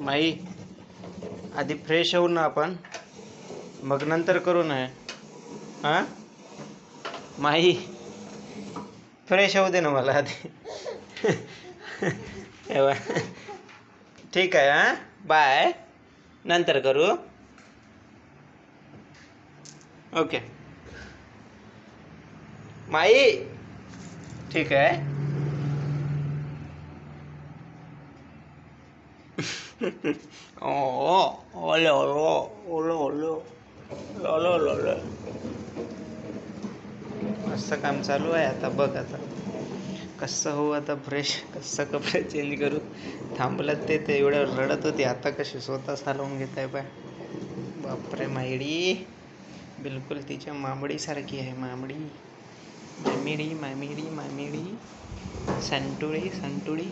माई आधी फ्रेश होऊ ना आपण, मग नंतर करू ना. हां माई फ्रेश होऊ दे ना मला आधी. ठीक आहे. हां बाय, नंतर करू. ओके माई, ठीक आहे. ओले ओलो ओलो ओलो ओलो ओलो. असं काम चालू आहे आता. बघ आता कसं होऊ आता फ्रेश, कसं कपडे चेंज करू. थांबलं ते एवढं रडत होती, आता कशी स्वतः सारवून घेत आहे पाय. बापरे मायडी, बिलकुल तिच्या मामडीसारखी आहे. मामडी मामिडी मामिडी मामिडी, संटुळी संटुळी.